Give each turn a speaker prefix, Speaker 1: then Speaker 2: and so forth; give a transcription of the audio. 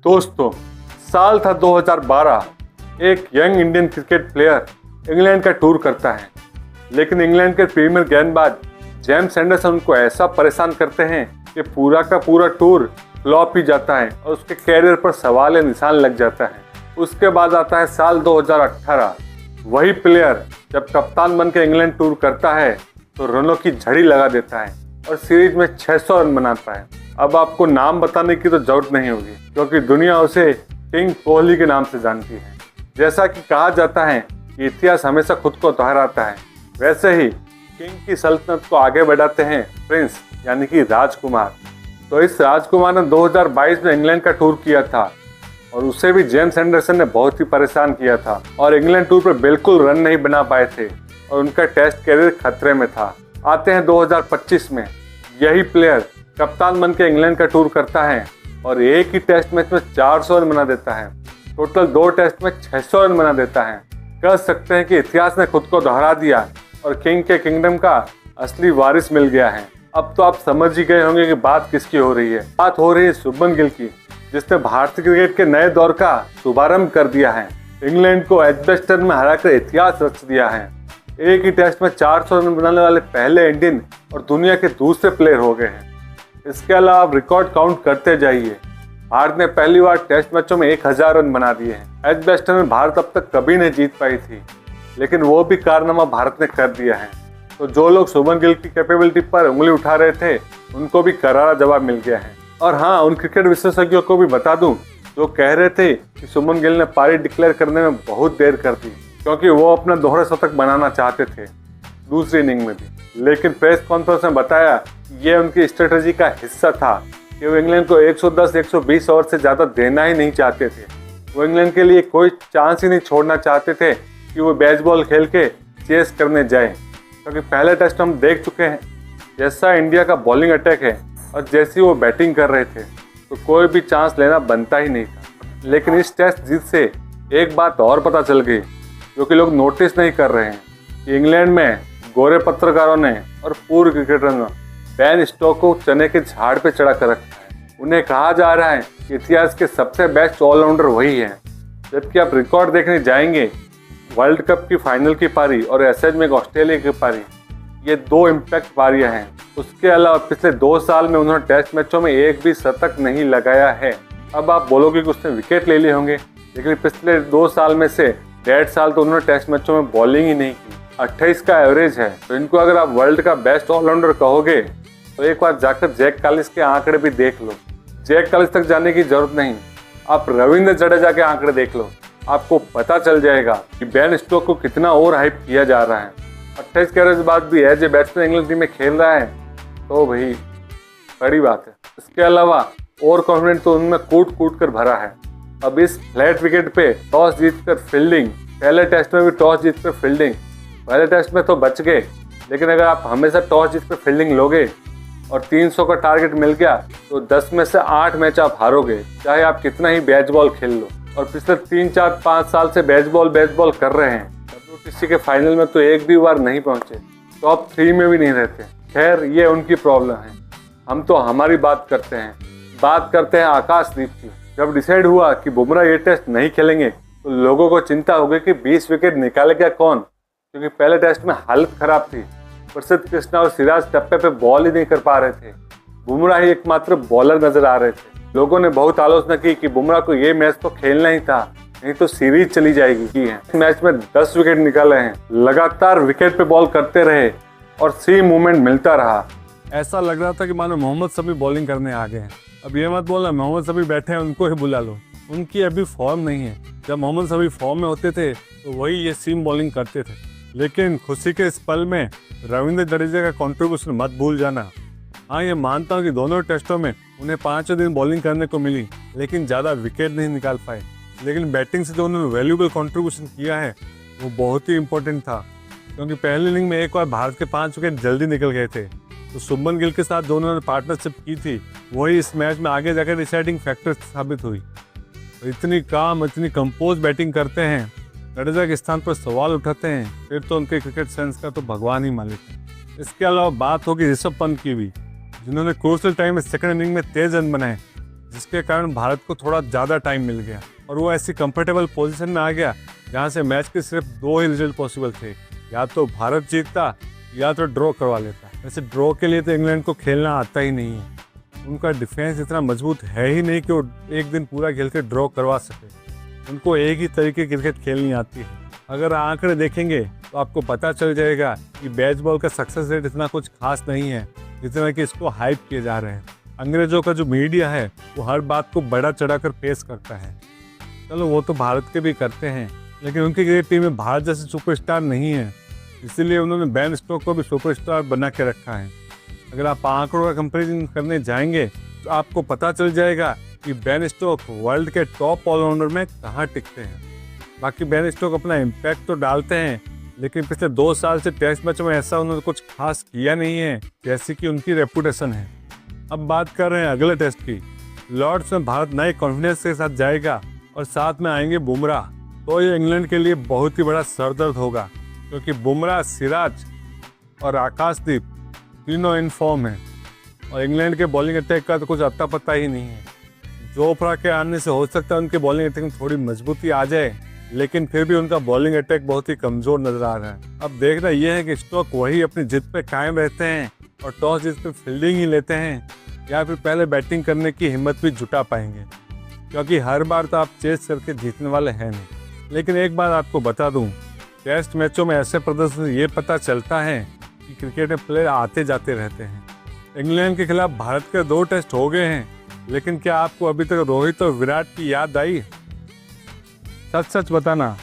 Speaker 1: दोस्तों, साल था 2012। एक young Indian cricket player England का टूर करता है, लेकिन इंग्लैंड के प्रीमियर गेंदबाज जेम्स एंडरसन उनको ऐसा परेशान करते हैं कि पूरा का पूरा टूर फ्लॉप ही जाता है और उसके कैरियर पर सवाल या निशान लग जाता है। उसके बाद आता है साल 2018। वही प्लेयर जब कप्तान बन के इंग्लैंड टूर करता है तो रनों की झड़ी लगा देता है और सीरीज में 600 रन बनाता है। अब आपको नाम बताने की तो जरूरत नहीं होगी, क्योंकि दुनिया उसे किंग कोहली के नाम से जानती है। जैसा कि कहा जाता है कि इतिहास हमेशा खुद को दोहराता है, वैसे ही किंग की सल्तनत को आगे बढ़ाते हैं प्रिंस यानी कि राजकुमार। तो इस राजकुमार ने 2022 में इंग्लैंड का टूर किया था और उसे भी जेम्स एंडरसन ने बहुत ही परेशान किया था और इंग्लैंड टूर पर बिल्कुल रन नहीं बना पाए थे और उनका टेस्ट कैरियर खतरे में था। आते हैं 2025 में, यही प्लेयर कप्तान बन के इंग्लैंड का टूर करता है और एक ही टेस्ट मैच में 400 रन बना देता है। टोटल 2 टेस्ट में 600 रन बना देता है। कह सकते हैं कि इतिहास ने खुद को दोहरा दिया और किंग के किंगडम का असली वारिस मिल गया है। अब तो आप समझ ही गए होंगे कि बात किसकी हो रही है। बात हो रही है शुभमन गिल की, जिसने भारतीय क्रिकेट के नए दौर का शुभारंभ कर दिया है। इंग्लैंड को एजबेस्टन में हराकर इतिहास रच दिया है। एक ही टेस्ट में 400 रन बनाने वाले पहले इंडियन और दुनिया के दूसरे प्लेयर हो गए हैं। इसके अलावा आप रिकॉर्ड काउंट करते जाइए। भारत ने पहली बार टेस्ट मैचों में 1000 रन बना दिए हैं। एजबेस्टन में भारत अब तक कभी नहीं जीत पाई थी, लेकिन वो भी कारनामा भारत ने कर दिया है। तो जो लोग शुभमन गिल की कैपेबिलिटी पर उंगली उठा रहे थे, उनको भी करारा जवाब मिल गया है। और हाँ, उन क्रिकेट विशेषज्ञों को भी बता दूं जो कह रहे थे कि शुभमन गिल ने पारी डिक्लेयर करने में बहुत देर कर दी, क्योंकि वो अपना दोहरा शतक बनाना चाहते थे दूसरी इनिंग में भी। लेकिन प्रेस कॉन्फ्रेंस में बताया कि ये उनकी स्ट्रेटजी का हिस्सा था कि वो इंग्लैंड को 110-120 ओवर से ज़्यादा देना ही नहीं चाहते थे। वो इंग्लैंड के लिए कोई चांस ही नहीं छोड़ना चाहते थे कि वो बेसबॉल खेल के चेस करने जाए, क्योंकि पहले टेस्ट हम देख चुके हैं जैसा इंडिया का बॉलिंग अटैक है और जैसी वो बैटिंग कर रहे थे तो कोई भी चांस लेना बनता ही नहीं था। लेकिन इस टेस्ट जीत से एक बात और पता चल गई, जो कि लोग नोटिस नहीं कर रहे हैं, कि इंग्लैंड में गोरे पत्रकारों ने और पूर्व क्रिकेटरों ने बेन स्टोक्स को चने के झाड़ पे चढ़ा कर रखा है। उन्हें कहा जा रहा है कि इतिहास के सबसे बेस्ट ऑलराउंडर वही है, जबकि आप रिकॉर्ड देखने जाएंगे वर्ल्ड कप की फाइनल की पारी और एशेज में ऑस्ट्रेलिया की पारी, ये 2 इम्पैक्ट पारियां हैं। उसके अलावा पिछले 2 साल में उन्होंने टेस्ट मैचों में एक भी शतक नहीं लगाया है। अब आप बोलोगे कि उसने विकेट ले लिए होंगे, लेकिन पिछले 2 साल में से 1.5 साल तो उन्होंने टेस्ट मैचों में बॉलिंग ही नहीं की। 28 का एवरेज है, तो इनको अगर आप वर्ल्ड का बेस्ट ऑलराउंडर कहोगे तो एक बार जाकर जैक कालिस के आंकड़े भी देख लो। जैक कालिस तक जाने की जरूरत नहीं, आप रविंद्र जडेजा के आंकड़े देख लो, आपको पता चल जाएगा कि बेन स्टोक्स को कितना ओवर हाइप किया जा रहा है। 28 के एवरेज बाद भी as a batsman England team में खेल रहा है, तो भाई बड़ी बात है। इसके अलावा ओवर कॉन्फिडेंस तो उनमें कूट कूट कर भरा है। अब इस फ्लैट विकेट पे टॉस जीतकर फील्डिंग, पहले टेस्ट में भी टॉस जीतकर फील्डिंग, पहले टेस्ट में तो बच गए, लेकिन अगर आप हमेशा टॉस जीतकर फील्डिंग लोगे और 300 का टारगेट मिल गया तो 10 में से 8 मैच आप हारोगे, चाहे आप कितना ही बेसबॉल खेल लो। और पिछले 3-4-5 साल से बेसबॉल कर रहे हैं, WTC के फाइनल में तो एक भी बार नहीं पहुंचे, टॉप 3 में भी नहीं रहते। खैर, ये उनकी प्रॉब्लम है। हम तो हमारी बात करते हैं आकाशदीप की। जब डिसाइड हुआ कि बुमराह ये टेस्ट नहीं खेलेंगे तो लोगों को चिंता हो गई कि 20 विकेट निकालेगा कौन, क्योंकि पहले टेस्ट में हालत खराब थी। प्रसिद्ध कृष्णा और सिराज टप्पे पे बॉल ही नहीं कर पा रहे थे। बुमराह ही एकमात्र बॉलर नजर आ रहे थे। लोगों ने बहुत आलोचना की कि बुमराह को ये मैच तो खेलना ही था, नहीं तो सीरीज चली जाएगी। इस मैच में 10 विकेट निकाले हैं, लगातार विकेट पे बॉल करते रहे और सीम मूवमेंट मिलता रहा।
Speaker 2: ऐसा लग रहा था कि मानो मोहम्मद शमी बॉलिंग करने आ गए हैं। अब ये मत बोलना मोहम्मद शमी बैठे हैं उनको ही बुला लो, उनकी अभी फॉर्म नहीं है। जब मोहम्मद शमी फॉर्म में होते थे तो वही ये सीम बॉलिंग करते थे। लेकिन खुशी के इस पल में रविंद्र जडेजा का कंट्रीब्यूशन मत भूल जाना। हाँ, ये मानता हूँ कि दोनों टेस्टों में उन्हें 5 दिन बॉलिंग करने को मिली, लेकिन ज़्यादा विकेट नहीं निकाल पाए। लेकिन बैटिंग से जो उन्होंने वैल्यूबल कंट्रीब्यूशन किया है वो बहुत ही इंपॉर्टेंट था, क्योंकि पहली इनिंग में एक बार भारत के 5 विकेट जल्दी निकल गए थे। तो शुभमन गिल के साथ जो उन्होंने पार्टनरशिप की थी वही इस मैच में आगे जाकर डिसाइडिंग फैक्टर साबित हुई। तो इतनी काम, इतनी कंपोज बैटिंग करते हैं, जडेजा के स्थान पर सवाल उठाते हैं, फिर तो उनके क्रिकेट सेंस का तो भगवान ही मालिक है। इसके अलावा बात होगी ऋषभ पंत की भी, जिन्होंने क्रूशियल टाइम में सेकंड इनिंग में तेज रन बनाए, जिसके कारण भारत को थोड़ा ज़्यादा टाइम मिल गया और वो ऐसी कंफर्टेबल पोजीशन में आ गया जहाँ से मैच के सिर्फ 2 ही रिजल्ट पॉसिबल थे, या तो भारत जीतता या तो ड्रॉ करवा लेता। वैसे ड्रॉ के लिए तो इंग्लैंड को खेलना आता ही नहीं है, उनका डिफेंस इतना मजबूत है ही नहीं कि वो एक दिन पूरा खेल के ड्रॉ करवा सके। उनको एक ही तरीके की क्रिकेट खेलनी आती है। अगर आंकड़े देखेंगे तो आपको पता चल जाएगा कि बेसबॉल का सक्सेस रेट इतना कुछ खास नहीं है जितना कि इसको हाइप किए जा रहे हैं। अंग्रेजों का जो मीडिया है वो हर बात को बड़ा चढ़ाकर पेश करता है। चलो वो तो भारत के भी करते हैं, लेकिन उनकी क्रिकेट टीम में भारत जैसे सुपरस्टार नहीं है, इसीलिए उन्होंने बेन स्टोक्स को भी सुपरस्टार बना के रखा है। अगर आप आंकड़ों का कंपैरिजन करने जाएंगे तो आपको पता चल जाएगा कि बेन स्टोक्स वर्ल्ड के टॉप ऑलराउंडर में कहाँ टिकते हैं। बाकी बेन स्टोक्स अपना इम्पैक्ट तो डालते हैं, लेकिन पिछले 2 साल से टेस्ट मैच में ऐसा उन्होंने कुछ खास किया नहीं है जैसी कि उनकी रेपुटेशन है। अब बात कर रहे हैं अगले टेस्ट की। लॉर्ड्स में भारत नए कॉन्फिडेंस के साथ जाएगा और साथ में आएंगे बुमराह, तो ये इंग्लैंड के लिए बहुत ही बड़ा सरदर्द होगा, क्योंकि बुमराह, सिराज और आकाशदीप तीनों इन फॉर्म हैं और इंग्लैंड के बॉलिंग अटैक का तो कुछ अता पता ही नहीं है। जोफ्रा के आने से हो सकता है उनके बॉलिंग अटैक में थोड़ी मजबूती आ जाए, लेकिन फिर भी उनका बॉलिंग अटैक बहुत ही कमज़ोर नजर आ रहा है। अब देखना यह है कि स्टोक वही अपनी जिद पे कायम रहते हैं और टॉस जीत कर फील्डिंग ही लेते हैं, या फिर पहले बैटिंग करने की हिम्मत भी जुटा पाएंगे, क्योंकि हर बार तो आप चेस करके जीतने वाले हैं नहीं। लेकिन एक बात आपको बता दूं, टेस्ट मैचों में ऐसे प्रदर्शन ये पता चलता है कि क्रिकेट में प्लेयर आते जाते रहते हैं। इंग्लैंड के खिलाफ भारत के 2 टेस्ट हो गए हैं, लेकिन क्या आपको अभी तक रोहित और विराट की याद आई? सच सच बताना।